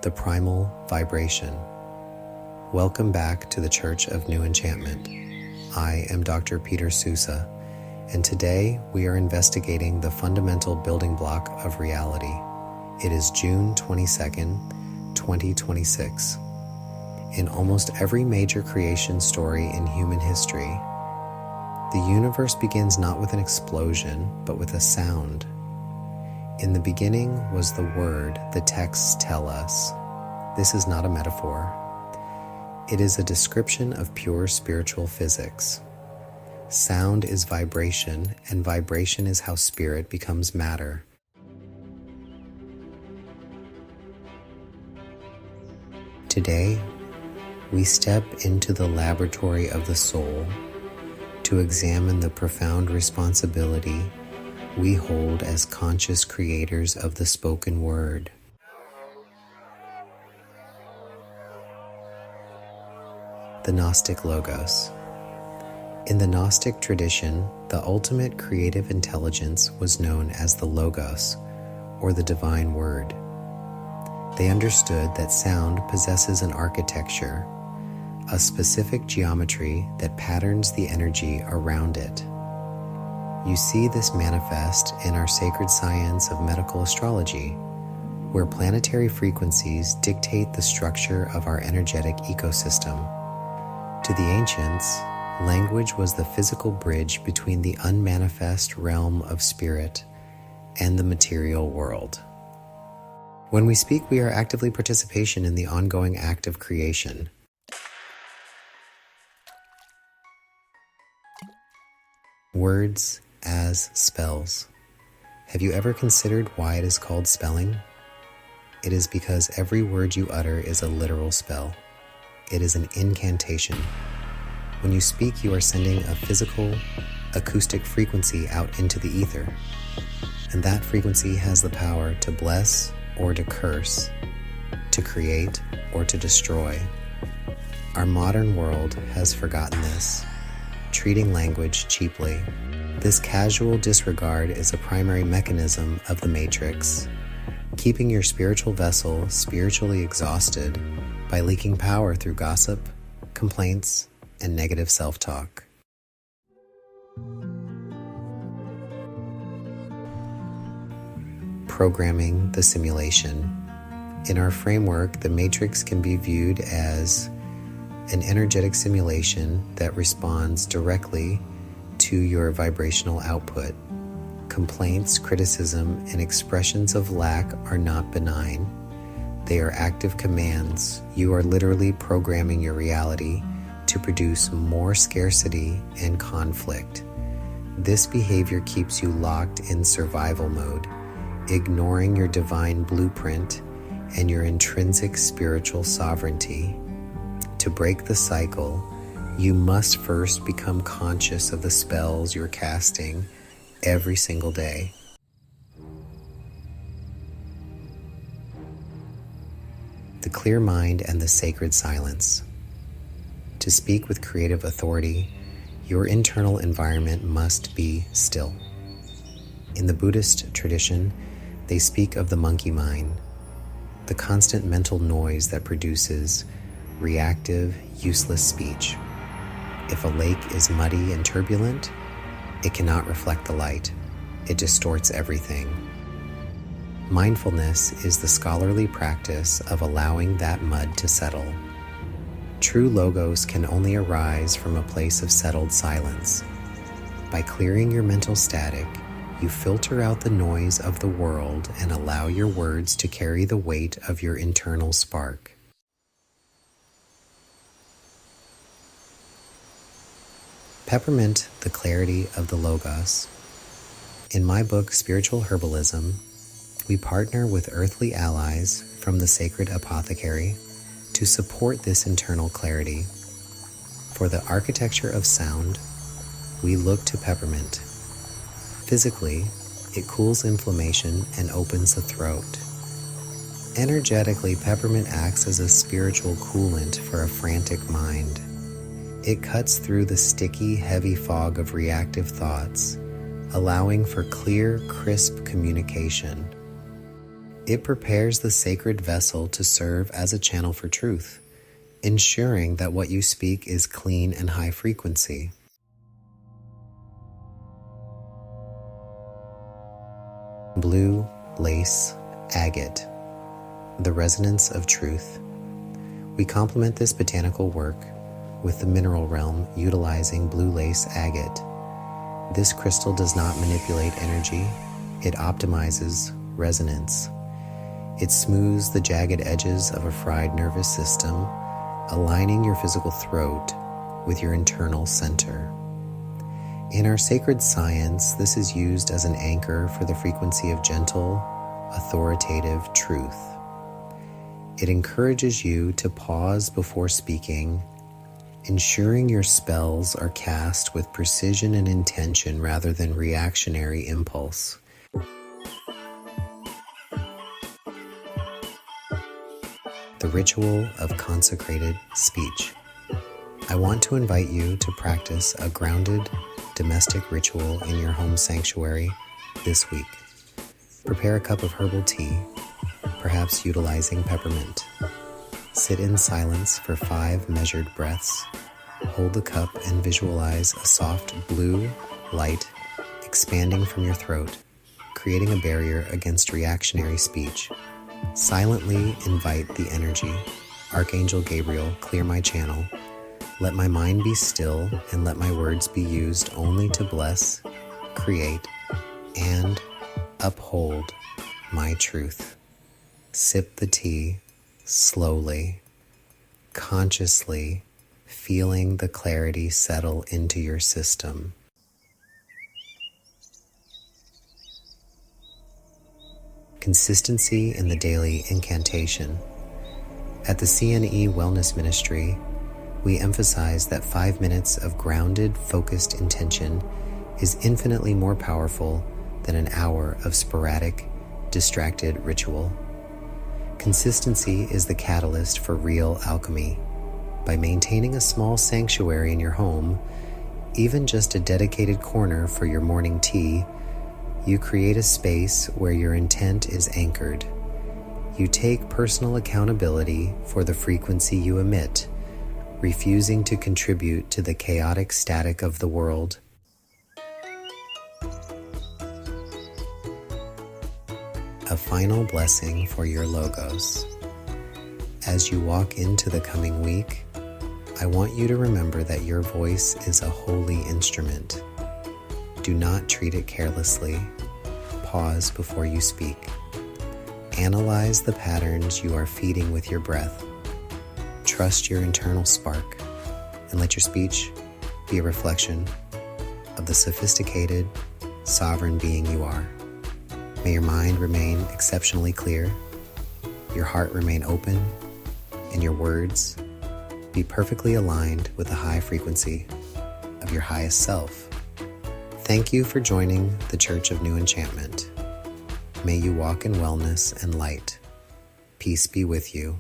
the primal vibration. Welcome back to the Church of New Enchantment. I am Dr. Peter Sousa, and today we are investigating the fundamental building block of reality. It is June 22nd, 2026. In almost every major creation story in human history, the universe begins not with an explosion, but with a sound. In the beginning was the Word, the texts tell us. This is not a metaphor. It is a description of pure spiritual physics. Sound is vibration, and vibration is how spirit becomes matter. Today, we step into the laboratory of the soul to examine the profound responsibility we hold as conscious creators of the spoken word. The Gnostic Logos. In the Gnostic tradition, the ultimate creative intelligence was known as the Logos, or the divine word. They understood that sound possesses an architecture, a specific geometry that patterns the energy around it. You see this manifest in our sacred science of medical astrology, where planetary frequencies dictate the structure of our energetic ecosystem. To the ancients, language was the physical bridge between the unmanifest realm of spirit and the material world. When we speak, we are actively participation in the ongoing act of creation. Words as spells. Have you ever considered why it is called spelling? It is because every word you utter is a literal spell. It is an incantation. When you speak, you are sending a physical, acoustic frequency out into the ether, and that frequency has the power to bless or to curse, to create or to destroy. Our modern world has forgotten this, treating language cheaply. This casual disregard is a primary mechanism of the matrix, keeping your spiritual vessel spiritually exhausted by leaking power through gossip, complaints, and negative self-talk. Programming the simulation. In our framework, the matrix can be viewed as an energetic simulation that responds directly to your vibrational output. Complaints, criticism, and expressions of lack are not benign. They are active commands. You are literally programming your reality to produce more scarcity and conflict. This behavior keeps you locked in survival mode, ignoring your divine blueprint and your intrinsic spiritual sovereignty. To break the cycle, you must first become conscious of the spells you're casting every single day. The clear mind and the sacred silence. To speak with creative authority, your internal environment must be still. In the Buddhist tradition, they speak of the monkey mind, the constant mental noise that produces reactive, useless speech. If a lake is muddy and turbulent, it cannot reflect the light. It distorts everything. Mindfulness is the scholarly practice of allowing that mud to settle. True logos can only arise from a place of settled silence. By clearing your mental static, you filter out the noise of the world and allow your words to carry the weight of your internal spark. Peppermint, the clarity of the Logos. In my book, Spiritual Herbalism, we partner with earthly allies from the Sacred Apothecary to support this internal clarity. For the architecture of sound, we look to peppermint. Physically, it cools inflammation and opens the throat. Energetically, peppermint acts as a spiritual coolant for a frantic mind. It cuts through the sticky, heavy fog of reactive thoughts, allowing for clear, crisp communication. It prepares the sacred vessel to serve as a channel for truth, ensuring that what you speak is clean and high frequency. Blue Lace Agate, the resonance of truth. We complement this botanical work with the mineral realm utilizing blue lace agate. This crystal does not manipulate energy, it optimizes resonance. It smooths the jagged edges of a fried nervous system, aligning your physical throat with your internal center. In our sacred science, this is used as an anchor for the frequency of gentle, authoritative truth. It encourages you to pause before speaking, ensuring your spells are cast with precision and intention rather than reactionary impulse. The ritual of consecrated speech. I want to invite you to practice a grounded, domestic ritual in your home sanctuary this week. Prepare a cup of herbal tea, perhaps utilizing peppermint. Sit in silence for 5 measured breaths. Hold the cup and visualize a soft blue light expanding from your throat, creating a barrier against reactionary speech. Silently invite the energy. Archangel Gabriel, clear my channel. Let my mind be still and let my words be used only to bless, create, and uphold my truth. Sip the tea slowly, consciously, feeling the clarity settle into your system. Consistency in the daily incantation. At the CNE Wellness Ministry, we emphasize that 5 minutes of grounded, focused intention is infinitely more powerful than an hour of sporadic, distracted ritual. Consistency is the catalyst for real alchemy. By maintaining a small sanctuary in your home, even just a dedicated corner for your morning tea, you create a space where your intent is anchored. You take personal accountability for the frequency you emit, refusing to contribute to the chaotic static of the world. A final blessing for your logos. As you walk into the coming week, I want you to remember that your voice is a holy instrument. Do not treat it carelessly. Pause before you speak. Analyze the patterns you are feeding with your breath. Trust your internal spark, and let your speech be a reflection of the sophisticated, sovereign being you are. May your mind remain exceptionally clear, your heart remain open, and your words be perfectly aligned with the high frequency of your highest self. Thank you for joining the Church of New Enchantment. May you walk in wellness and light. Peace be with you.